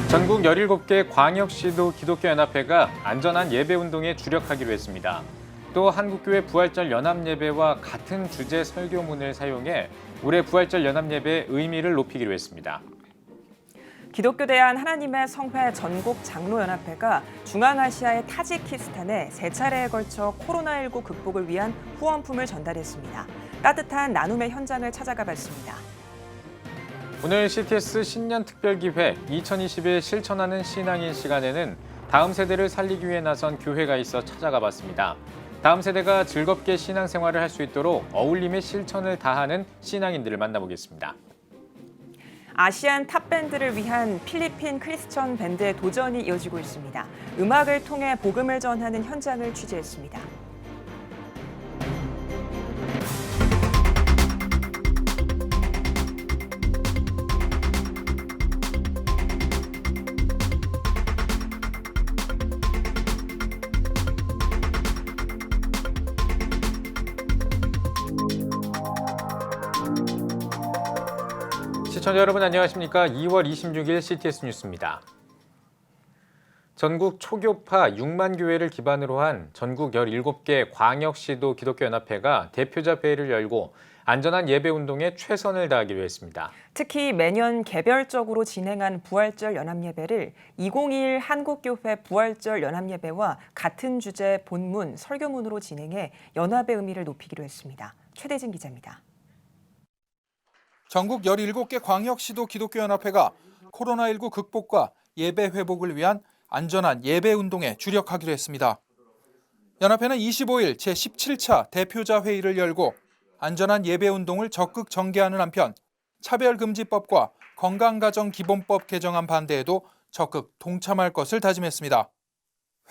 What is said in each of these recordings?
전국 17개 광역시도 기독교연합회가 안전한 예배운동에 주력하기로 했습니다. 또 한국교회 부활절 연합예배와 같은 주제 설교문을 사용해 올해 부활절 연합예배의 의미를 높이기로 했습니다. 기독교 대한 하나님의 성회 전국 장로연합회가 중앙아시아의 타지키스탄에 세 차례에 걸쳐 코로나19 극복을 위한 후원품을 전달했습니다. 따뜻한 나눔의 현장을 찾아가 봤습니다. 오늘 CTS 신년 특별기획 2021 실천하는 신앙인 시간에는 다음 세대를 살리기 위해 나선 교회가 있어 찾아가 봤습니다. 다음 세대가 즐겁게 신앙생활을 할 수 있도록 어울림의 실천을 다하는 신앙인들을 만나보겠습니다. 아시안 탑밴드를 위한 필리핀 크리스천 밴드의 도전이 이어지고 있습니다. 음악을 통해 복음을 전하는 현장을 취재했습니다. 시청자 여러분 안녕하십니까? 2월 26일 CTS 뉴스입니다. 전국 초교파 6만 교회를 기반으로 한 전국 17개 광역시도 기독교연합회가 대표자 회의를 열고 안전한 예배운동에 최선을 다하기로 했습니다. 특히 매년 개별적으로 진행한 부활절 연합예배를 2021 한국교회 부활절 연합예배와 같은 주제 본문, 설교문으로 진행해 연합의 의미를 높이기로 했습니다. 최대진 기자입니다. 전국 17개 광역시도 기독교연합회가 코로나19 극복과 예배 회복을 위한 안전한 예배 운동에 주력하기로 했습니다. 연합회는 25일 제17차 대표자 회의를 열고 안전한 예배 운동을 적극 전개하는 한편 차별금지법과 건강가정기본법 개정안 반대에도 적극 동참할 것을 다짐했습니다.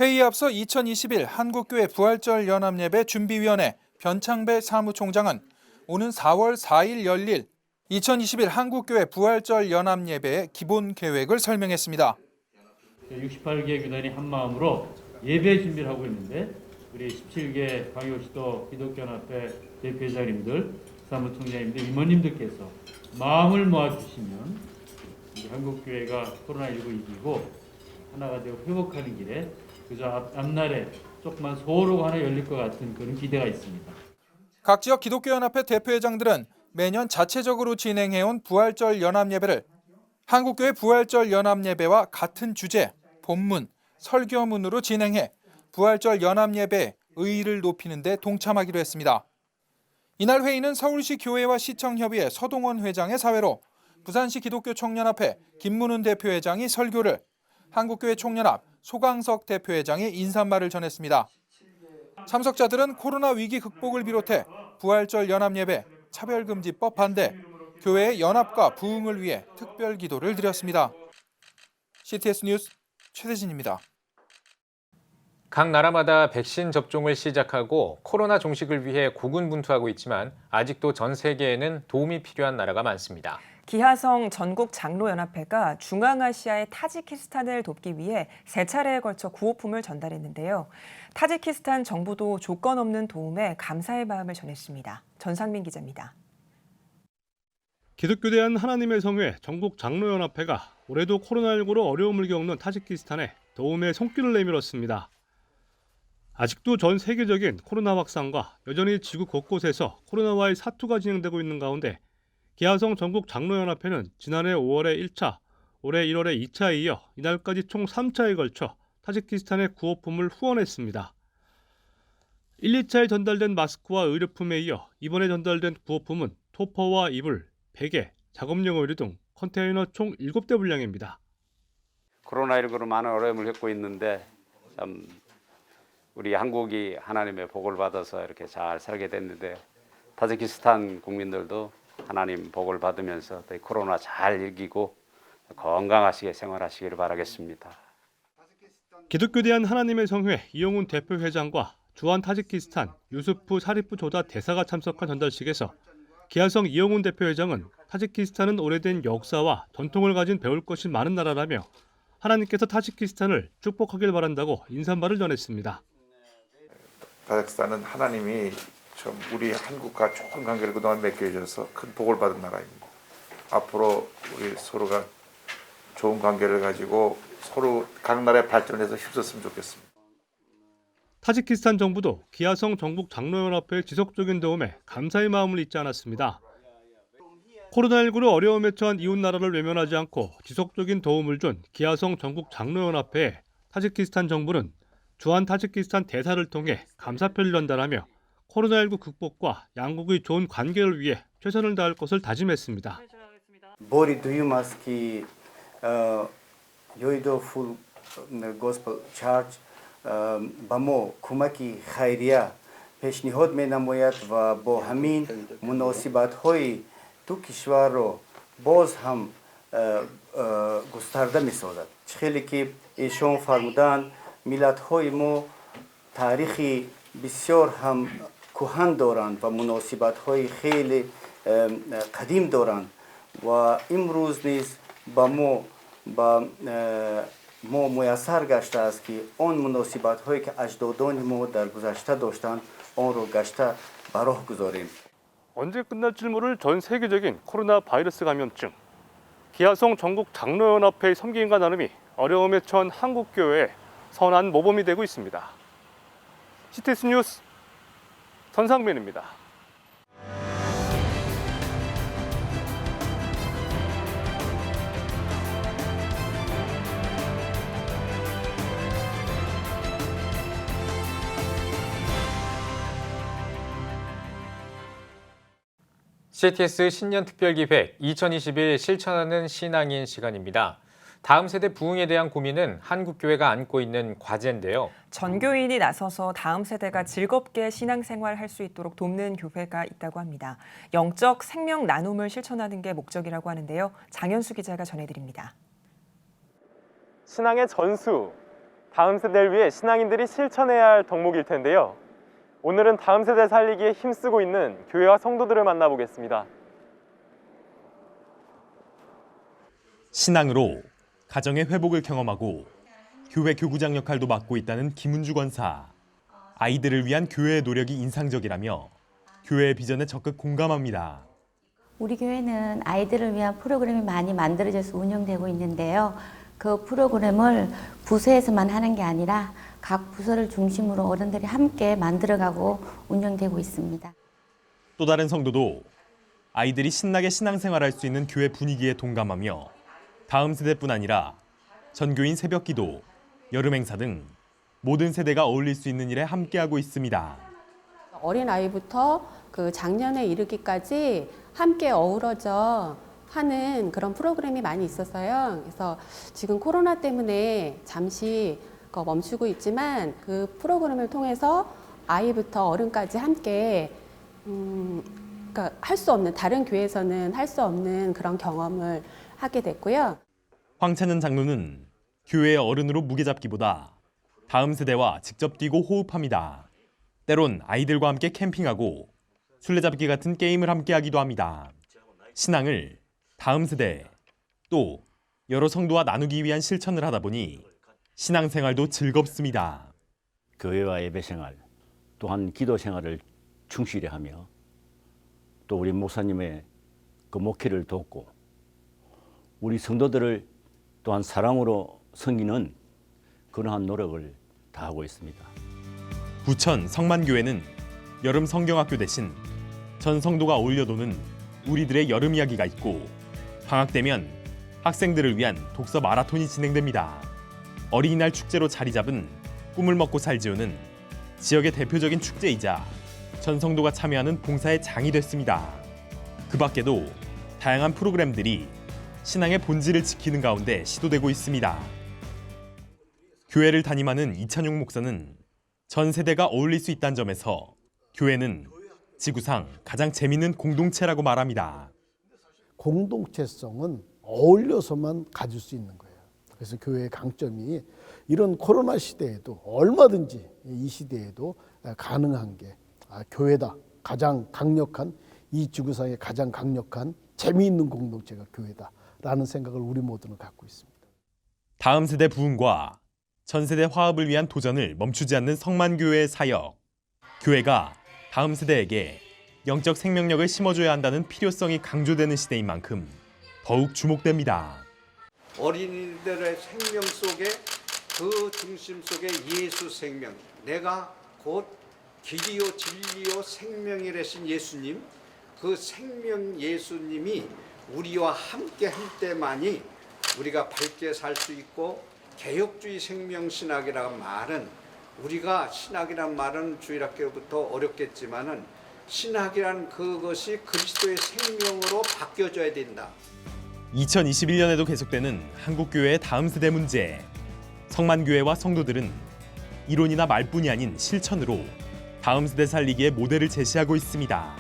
회의에 앞서 2021 한국교회 부활절 연합예배 준비위원회 변창배 사무총장은 오는 4월 4일 열릴 2021 한국교회 부활절 연합예배의 기본 계획을 설명했습니다. 68개 교단이 한마음으로 예배 준비를 하고 있는데 우리 17개 광역시도 기독교연합회 대표자님들, 사무총장님들, 임원님들께서 마음을 모아주시면 우리 한국교회가 코로나19 이기고 하나가 되고 회복하는 길에 그저 앞날에 조그만 소로가 하나 열릴 것 같은 그런 기대가 있습니다. 각 지역 기독교연합회 대표회장들은 매년 자체적으로 진행해온 부활절 연합예배를 한국교회 부활절 연합예배와 같은 주제, 본문, 설교문으로 진행해 부활절 연합예배의 의의를 높이는 데 동참하기로 했습니다. 이날 회의는 서울시 교회와 시청협의회 서동원 회장의 사회로 부산시 기독교 청년합회 김문훈 대표회장이 설교를, 한국교회 총연합 소강석 대표회장이 인사말을 전했습니다. 참석자들은 코로나 위기 극복을 비롯해 부활절 연합예배, 차별금지법 반대, 교회의 연합과 부흥을 위해 특별 기도를 드렸습니다. CTS 뉴스 최대진입니다. 각 나라마다 백신 접종을 시작하고 코로나 종식을 위해 고군분투하고 있지만 아직도 전 세계에는 도움이 필요한 나라가 많습니다. 기하성 전국 장로연합회가 중앙아시아의 타지키스탄을 돕기 위해 세 차례에 걸쳐 구호품을 전달했는데요. 타지키스탄 정부도 조건 없는 도움에 감사의 마음을 전했습니다. 전상민 기자입니다. 기독교 대한 하나님의 성회 전국 장로연합회가 올해도 코로나19로 어려움을 겪는 타지키스탄에 도움의 손길을 내밀었습니다. 아직도 전 세계적인 코로나 확산과 여전히 지구 곳곳에서 코로나와의 사투가 진행되고 있는 가운데 기하성 전국 장로연합회는 지난해 5월에 1차, 올해 1월에 2차에 이어 이날까지 총 3차에 걸쳐 타지키스탄의 구호품을 후원했습니다. 1, 2차에 전달된 마스크와 의료품에 이어 이번에 전달된 구호품은 토퍼와 이불, 베개, 작업용 의류 등 컨테이너 총 7대 분량입니다. 코로나19로 많은 어려움을 겪고 있는데 참 우리 한국이 하나님의 복을 받아서 이렇게 잘 살게 됐는데 타지키스탄 국민들도 하나님 복을 받으면서 코로나 잘 이기고 건강하시게 생활하시기를 바라겠습니다. 기독교 대한 하나님의 성회 이용훈 대표회장과 주한 타지키스탄 유수프 사리프 조다 대사가 참석한 전달식에서 기하성 이용훈 대표회장은 타지키스탄은 오래된 역사와 전통을 가진 배울 것이 많은 나라라며 하나님께서 타지키스탄을 축복하길 바란다고 인사말을 전했습니다. 카자흐스탄은 하나님이 좀 우리 한국과 좋은 관계를 그동안 맺게 해줘서 큰 복을 받은 나라입니다. 앞으로 우리 서로가 좋은 관계를 가지고 서로 각 나라의 발전에서 힘썼으면 좋겠습니다. 타지키스탄 정부도 기아성 전국 장로연합회의 지속적인 도움에 감사의 마음을 잊지 않았습니다. 코로나19로 어려움에 처한 이웃 나라를 외면하지 않고 지속적인 도움을 준 기아성 전국 장로연합회에 타지키스탄 정부는 주한 타지키스탄 대사를 통해 감사표를 전달하며 코로나19 극복과 양국의 좋은 관계를 위해 최선을 다할 것을 다짐했습니다. Bori duyumaz ki yoido full gospel church bamo kumaki khayriya peshnihod menamoyad va bo hamin munosibathoyi tu kishvar ro boz ham gustarda misozad chkheli ki eshon farmudan millathoyi mo tarikhi بسیار هم کهن دارند و مناسبت‌های خیلی قدیم دارند و امروز نیز با ما میسر گشته است که آن مناسبت‌هایی که اجدادان ما در گذشته داشتند آن را گشته به راه گذاریم. 언제 끝날지 모를 전 세계적인 코로나 바이러스 감염증. 기아성 전국 장로연합회의 섬기인과 나눔이 어려움에 처한 한국 교회에 선한 모범이 되고 있습니다. CTS 뉴스 전상민입니다. CTS 신년 특별기획 2021 실천하는 신앙인 시간입니다. 다음 세대 부흥에 대한 고민은 한국교회가 안고 있는 과제인데요. 전교인이 나서서 다음 세대가 즐겁게 신앙생활할 수 있도록 돕는 교회가 있다고 합니다. 영적 생명 나눔을 실천하는 게 목적이라고 하는데요. 장현수 기자가 전해드립니다. 신앙의 전수, 다음 세대를 위해 신앙인들이 실천해야 할 덕목일 텐데요. 오늘은 다음 세대 살리기에 힘쓰고 있는 교회와 성도들을 만나보겠습니다. 신앙으로 가정의 회복을 경험하고 교회 교구장 역할도 맡고 있다는 김은주 권사. 아이들을 위한 교회의 노력이 인상적이라며 교회의 비전에 적극 공감합니다. 우리 교회는 아이들을 위한 프로그램이 많이 만들어져서 운영되고 있는데요. 그 프로그램을 부서에서만 하는 게 아니라 각 부서를 중심으로 어른들이 함께 만들어가고 운영되고 있습니다. 또 다른 성도도 아이들이 신나게 신앙생활할 수 있는 교회 분위기에 동감하며 다음 세대뿐 아니라 전교인 새벽기도, 여름 행사 등 모든 세대가 어울릴 수 있는 일에 함께하고 있습니다. 어린아이부터 그 장년에 이르기까지 함께 어우러져 하는 그런 프로그램이 많이 있었어요. 그래서 지금 코로나 때문에 잠시 멈추고 있지만 그 프로그램을 통해서 아이부터 어른까지 함께 그러니까 할 수 없는, 다른 교회에서는 할 수 없는 그런 경험을 하게 됐고요. 황찬현 장로는 교회의 어른으로 무게 잡기보다 다음 세대와 직접 뛰고 호흡합니다. 때론 아이들과 함께 캠핑하고 술래잡기 같은 게임을 함께 하기도 합니다. 신앙을 다음 세대 또 여러 성도와 나누기 위한 실천을 하다 보니 신앙생활도 즐겁습니다. 교회와 예배생활 또한 기도생활을 충실히 하며 또 우리 목사님의 그 목회를 돕고 우리 성도들을 또한 사랑으로 섬기는 그러한 노력을 다하고 있습니다. 부천 성만교회는 여름 성경학교 대신 전 성도가 어울려 노는 우리들의 여름 이야기가 있고 방학 되면 학생들을 위한 독서 마라톤이 진행됩니다. 어린이날 축제로 자리 잡은 꿈을 먹고 살지요는 지역의 대표적인 축제이자 전 성도가 참여하는 봉사의 장이 됐습니다. 그 밖에도 다양한 프로그램들이 신앙의 본질을 지키는 가운데 시도되고 있습니다. 교회를 담임하는 이찬용 목사는 전 세대가 어울릴 수 있다는 점에서 교회는 지구상 가장 재미있는 공동체라고 말합니다. 공동체성은 어울려서만 가질 수 있는 거예요. 그래서 교회의 강점이 이런 코로나 시대에도 얼마든지 이 시대에도 가능한 게 교회다. 가장 강력한 이 지구상의 가장 강력한 재미있는 공동체가 교회다라는 생각을 우리 모두는 갖고 있습니다. 다음 세대 부흥과 전 세대 화합을 위한 도전을 멈추지 않는 성만교회의 사역. 교회가 다음 세대에게 영적 생명력을 심어줘야 한다는 필요성이 강조되는 시대인 만큼 더욱 주목됩니다. 어린이들의 생명 속에 그 중심 속에 예수 생명, 내가 곧 길이요 진리요 생명이라신 예수님, 그 생명 예수님이 우리와 함께 할 때만이 우리가 밝게 살 수 있고, 개혁주의 생명신학이라는 말은, 우리가 신학이란 말은 주일학교부터 어렵겠지만은 신학이란 그것이 그리스도의 생명으로 바뀌어져야 된다. 2021년에도 계속되는 한국교회의 다음 세대 문제. 성만교회와 성도들은 이론이나 말뿐이 아닌 실천으로 다음 세대 살리기의 모델을 제시하고 있습니다.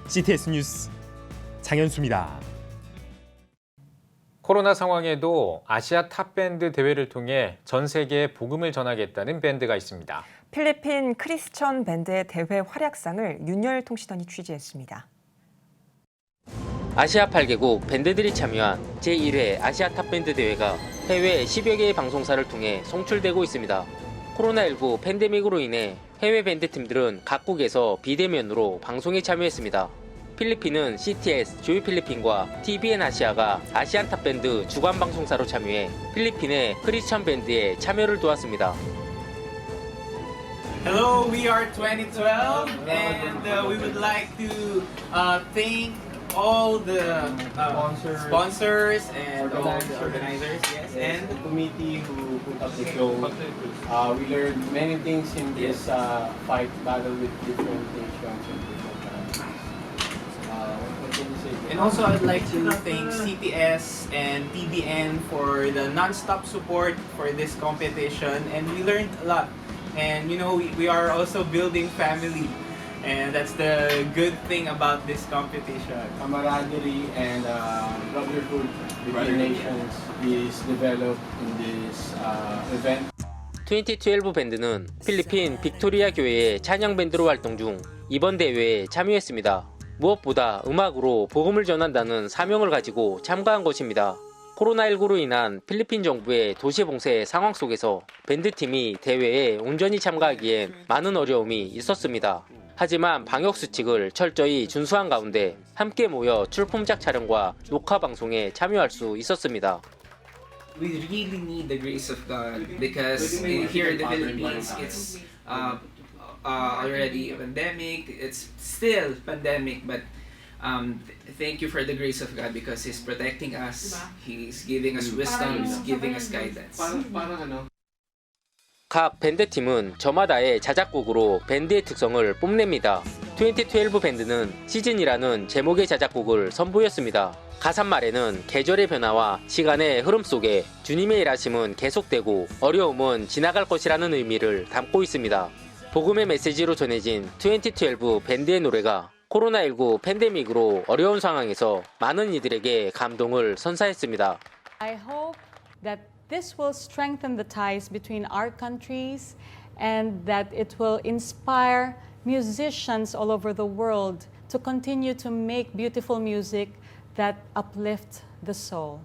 CTS 뉴스 장현수입니다. 코로나 상황에도 아시아 탑밴드 대회를 통해 전 세계에 복음을 전하겠다는 밴드가 있습니다. 필리핀 크리스천 밴드의 대회 활약상을 윤열통신원이 취재했습니다. 아시아 8개국 밴드들이 참여한 제1회 아시아 탑밴드 대회가 해외 10여 개의 방송사를 통해 송출되고 있습니다. 코로나19 팬데믹으로 인해 해외 밴드팀들은 각국에서 비대면으로 방송에 참여했습니다. 필리핀은 CTS, 조이 필리핀과 TVN 아시아가 아시안 탑밴드 주관 방송사로 참여해 필리핀의 크리스천 밴드에 참여를 도왔습니다. Hello, we are 2012 and we would like to thank all the sponsors and all the organizers, yes, and the committee who put up the show. We learned many things in this battle with different nations and different countries. And also, I'd like to thank CTS and TBN for the non-stop support for this competition, and we learned a lot. And you know, we are also building family. And that's the good thing about this competition. Camaraderie and brotherhood between nations is developed in this event. 2012 밴드는 필리핀 빅토리아 교회의 찬양 밴드로 활동 중 이번 대회에 참여했습니다. 무엇보다 음악으로 복음을 전한다는 사명을 가지고 참가한 것입니다. 코로나19로 인한 필리핀 정부의 도시 봉쇄 상황 속에서 밴드팀이 대회에 온전히 참가하기엔 많은 어려움이 있었습니다. 하지만 방역 수칙을 철저히 준수한 가운데 함께 모여 출품작 촬영과 녹화 방송에 참여할 수 있었습니다. We really need the grace of God because here in the Philippines it's already a pandemic. It's still pandemic, but thank you for the grace of God because He's protecting us. He's giving us wisdom. He's giving us guidance. 각 밴드팀은 저마다의 자작곡으로 밴드의 특성을 뽐냅니다. 2012 밴드는 시즌이라는 제목의 자작곡을 선보였습니다. 가사말에는 계절의 변화와 시간의 흐름 속에 주님의 일하심은 계속되고 어려움은 지나갈 것이라는 의미를 담고 있습니다. 복음의 메시지로 전해진 2012 밴드의 노래가 코로나19 팬데믹으로 어려운 상황에서 많은 이들에게 감동을 선사했습니다. I hope that this will strengthen the ties between our countries and that it will inspire musicians all over the world to continue to make beautiful music that uplift the soul.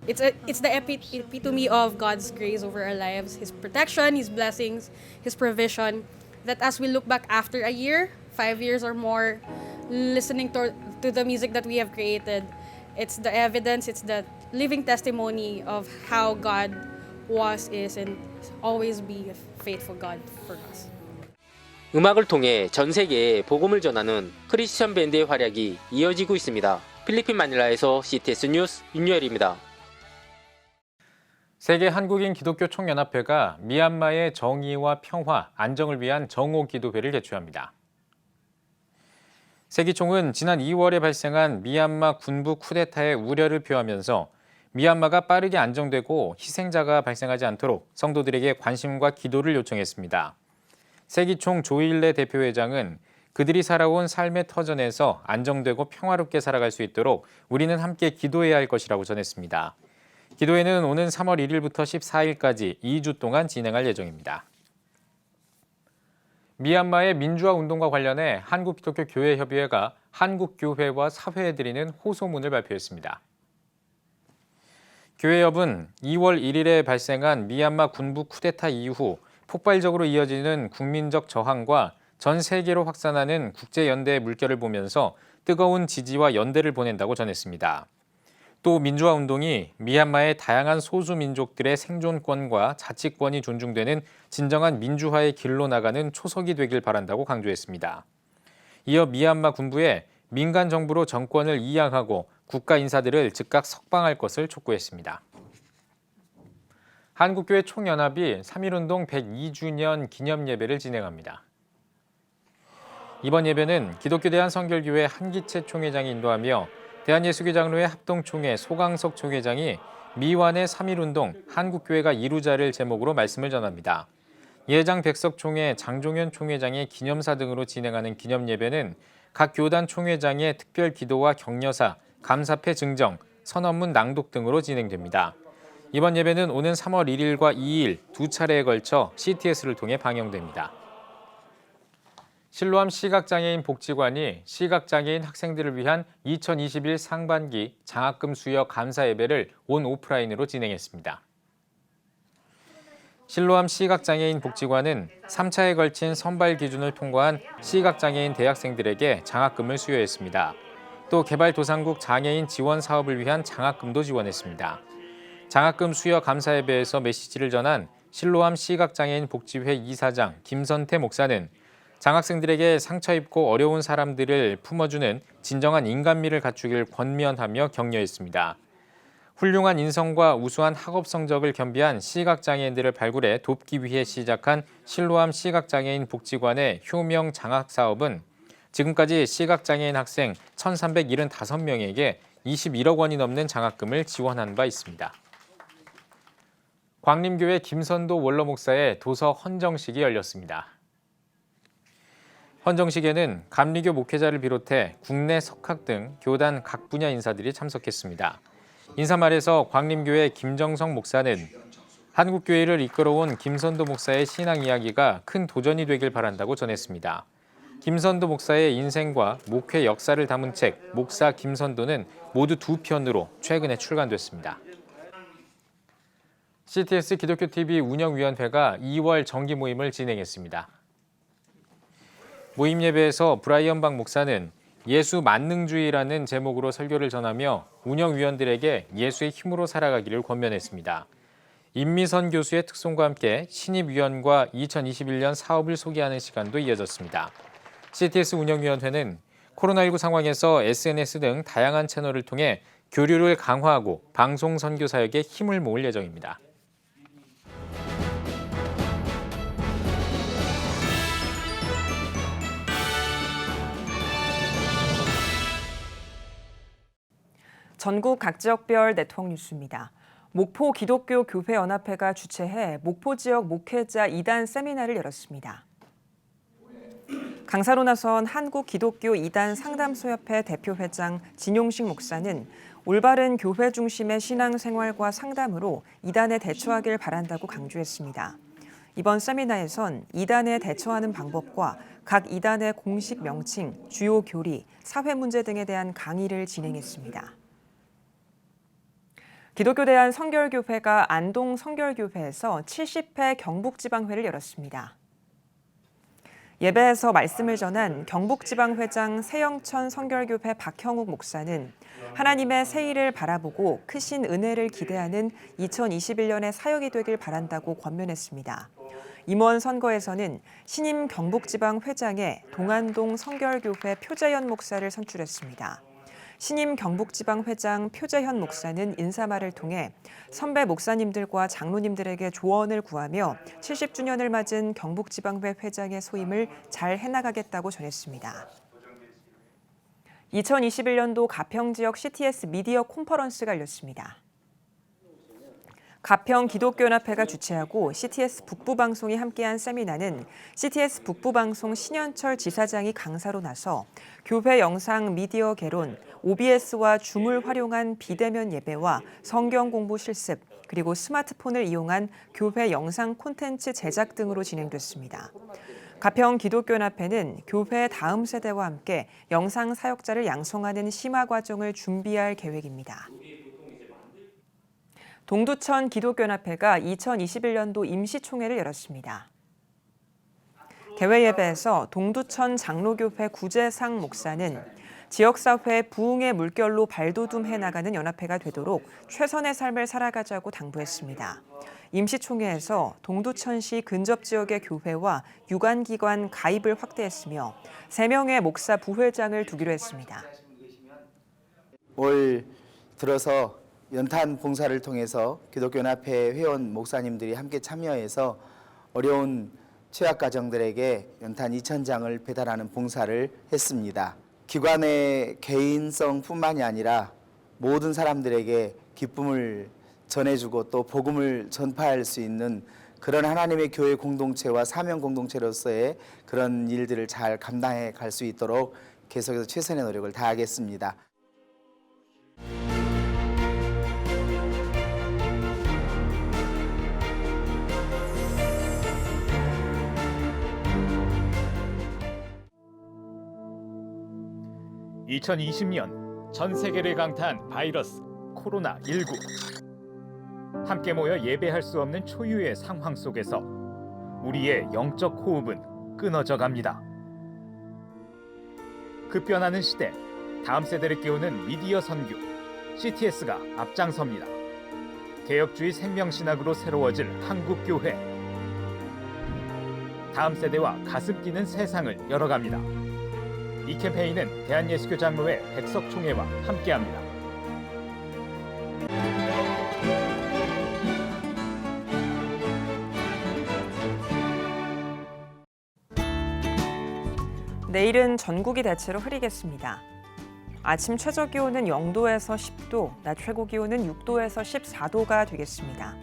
It's the epitome of God's grace over our lives, His protection, His blessings, His provision, that as we look back after a year, 5 years or more, listening to the music that we have created, it's the evidence, it's the living testimony of how God was, is, and always be a faithful God for us. 음악을 통해 전 세계에 복음을 전하는 크리스천 밴드의 활약이 이어지고 있습니다. 필리핀 마닐라에서 CTS 뉴스 윤여일입니다. 세계 한국인 기독교 총연합회가 미얀마의 정의와 평화, 안정을 위한 정오 기도회를 개최합니다. 세기총은 지난 2월에 발생한 미얀마 군부 쿠데타의 우려를 표하면서 미얀마가 빠르게 안정되고 희생자가 발생하지 않도록 성도들에게 관심과 기도를 요청했습니다. 세기총 조일레 대표회장은 그들이 살아온 삶의 터전에서 안정되고 평화롭게 살아갈 수 있도록 우리는 함께 기도해야 할 것이라고 전했습니다. 기도회는 오는 3월 1일부터 14일까지 2주 동안 진행할 예정입니다. 미얀마의 민주화 운동과 관련해 한국기독교교회협의회가 한국교회와 사회에 드리는 호소문을 발표했습니다. 교회협은 2월 1일에 발생한 미얀마 군부 쿠데타 이후 폭발적으로 이어지는 국민적 저항과 전 세계로 확산하는 국제연대의 물결을 보면서 뜨거운 지지와 연대를 보낸다고 전했습니다. 또 민주화운동이 미얀마의 다양한 소수 민족들의 생존권과 자치권이 존중되는 진정한 민주화의 길로 나가는 초석이 되길 바란다고 강조했습니다. 이어 미얀마 군부에 민간 정부로 정권을 이양하고 국가 인사들을 즉각 석방할 것을 촉구했습니다. 한국교회 총연합이 3.1운동 102주년 기념 예배를 진행합니다. 이번 예배는 기독교 대한성결교회 한기채 총회장이 인도하며 대한예수교 장로회 합동총회 소강석 총회장이 미완의 3.1운동 한국교회가 이루자를 제목으로 말씀을 전합니다. 예장 백석 총회, 장종현 총회장의 기념사 등으로 진행하는 기념 예배는 각 교단 총회장의 특별 기도와 격려사, 감사패 증정, 선언문 낭독 등으로 진행됩니다. 이번 예배는 오는 3월 1일과 2일 두 차례에 걸쳐 CTS를 통해 방영됩니다. 실로암 시각장애인 복지관이 시각장애인 학생들을 위한 2021 상반기 장학금 수여 감사 예배를 온 오프라인으로 진행했습니다. 실로암 시각장애인 복지관은 3차에 걸친 선발 기준을 통과한 시각장애인 대학생들에게 장학금을 수여했습니다. 또 개발도상국 장애인 지원 사업을 위한 장학금도 지원했습니다. 장학금 수여 감사 예배에서 메시지를 전한 실로암 시각장애인 복지회 이사장 김선태 목사는 장학생들에게 상처 입고 어려운 사람들을 품어주는 진정한 인간미를 갖추길 권면하며 격려했습니다. 훌륭한 인성과 우수한 학업 성적을 겸비한 시각장애인들을 발굴해 돕기 위해 시작한 실로암 시각장애인 복지관의 효명 장학 사업은 지금까지 시각장애인 학생 1,375명에게 21억 원이 넘는 장학금을 지원한 바 있습니다. 광림교회 김선도 원로 목사의 도서 헌정식이 열렸습니다. 헌정식에는 감리교 목회자를 비롯해 국내 석학 등 교단 각 분야 인사들이 참석했습니다. 인사말에서 광림교회 김정성 목사는 한국교회를 이끌어온 김선도 목사의 신앙 이야기가 큰 도전이 되길 바란다고 전했습니다. 김선도 목사의 인생과 목회 역사를 담은 책 목사 김선도는 모두 2편으로 최근에 출간됐습니다. CTS 기독교TV 운영위원회가 2월 정기 모임을 진행했습니다. 모임 예배에서 브라이언 박 목사는 예수 만능주의라는 제목으로 설교를 전하며 운영위원들에게 예수의 힘으로 살아가기를 권면했습니다. 임미선 교수의 특송과 함께 신입위원과 2021년 사업을 소개하는 시간도 이어졌습니다. CTS 운영위원회는 코로나19 상황에서 SNS 등 다양한 채널을 통해 교류를 강화하고 방송 선교 사역에 힘을 모을 예정입니다. 전국 각 지역별 네트워크 뉴스입니다. 목포 기독교 교회 연합회가 주최해 목포 지역 목회자 2단 세미나를 열었습니다. 강사로 나선 한국 기독교 2단 상담소협회 대표회장 진용식 목사는 올바른 교회 중심의 신앙생활과 상담으로 2단에 대처하길 바란다고 강조했습니다. 이번 세미나에선 2단에 대처하는 방법과 각 2단의 공식 명칭, 주요 교리, 사회 문제 등에 대한 강의를 진행했습니다. 기독교 대한성결교회가 안동 성결교회에서 70회 경북지방회를 열었습니다. 예배에서 말씀을 전한 경북지방회장 세영천 성결교회 박형욱 목사는 하나님의 새일을 바라보고 크신 은혜를 기대하는 2021년의 사역이 되길 바란다고 권면했습니다. 임원 선거에서는 신임 경북지방회장에 동안동 성결교회 표재현 목사를 선출했습니다. 신임 경북지방회장 표재현 목사는 인사말을 통해 선배 목사님들과 장로님들에게 조언을 구하며 70주년을 맞은 경북지방회 회장의 소임을 잘 해나가겠다고 전했습니다. 2021년도 가평 지역 CTS 미디어 콘퍼런스가 열렸습니다. 가평 기독교연합회가 주최하고 CTS 북부방송이 함께한 세미나는 CTS 북부방송 신현철 지사장이 강사로 나서 교회 영상 미디어 개론, OBS와 줌을 활용한 비대면 예배와 성경 공부 실습, 그리고 스마트폰을 이용한 교회 영상 콘텐츠 제작 등으로 진행됐습니다. 가평 기독교연합회는 교회 다음 세대와 함께 영상 사역자를 양성하는 심화 과정을 준비할 계획입니다. 동두천 기독교연합회가 2021년도 임시총회를 열었습니다. 개회 예배에서 동두천 장로교회 구재상 목사는 지역사회 부흥의 물결로 발돋움해 나가는 연합회가 되도록 최선의 삶을 살아가자고 당부했습니다. 임시총회에서 동두천시 근접 지역의 교회와 유관기관 가입을 확대했으며 3명의 목사 부회장을 두기로 했습니다. 올 들어서 연탄 봉사를 통해서 기독교연합회 회원 목사님들이 함께 참여해서 어려운 취약 가정들에게 연탄 2,000장을 배달하는 봉사를 했습니다. 기관의 개인성뿐만이 아니라 모든 사람들에게 기쁨을 전해주고 또 복음을 전파할 수 있는 그런 하나님의 교회 공동체와 사명 공동체로서의 그런 일들을 잘 감당해 갈 수 있도록 계속해서 최선의 노력을 다하겠습니다. (2020년) 전 세계를 강타한 바이러스 코로나19. 함께 모여 예배할 수 없는 초유의 상황 속에서 우리의 영적 호흡은 끊어져 갑니다. 급변하는 시대, 다음 세대를 깨우는 미디어 선교, CTS가 앞장섭니다. 개혁주의 생명신학으로 새로워질 한국교회. 다음 세대와 가슴 뛰는 세상을 열어갑니다. 이 캠페인은 대한예수교장로회 백석총회와 함께합니다. 내일은 전국이 대체로 흐리겠습니다. 아침 최저기온은 0도에서 10도, 낮 최고기온은 6도에서 14도가 되겠습니다.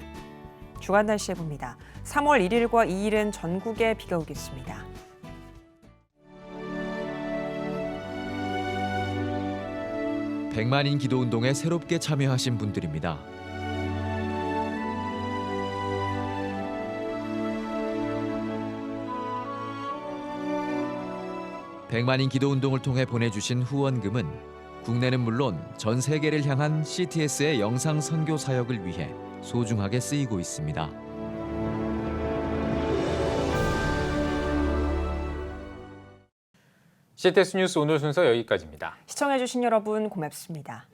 주간 날씨 해봅니다. 3월 1일과 2일은 전국에 비가 오겠습니다. 백만인 기도운동에 새롭게 참여하신 분들입니다. 백만인 기도운동을 통해 보내주신 후원금은 국내는 물론 전 세계를 향한 CTS의 영상 선교 사역을 위해 소중하게 쓰이고 있습니다. CTS 뉴스 오늘 순서 여기까지입니다. 시청해주신 여러분 고맙습니다.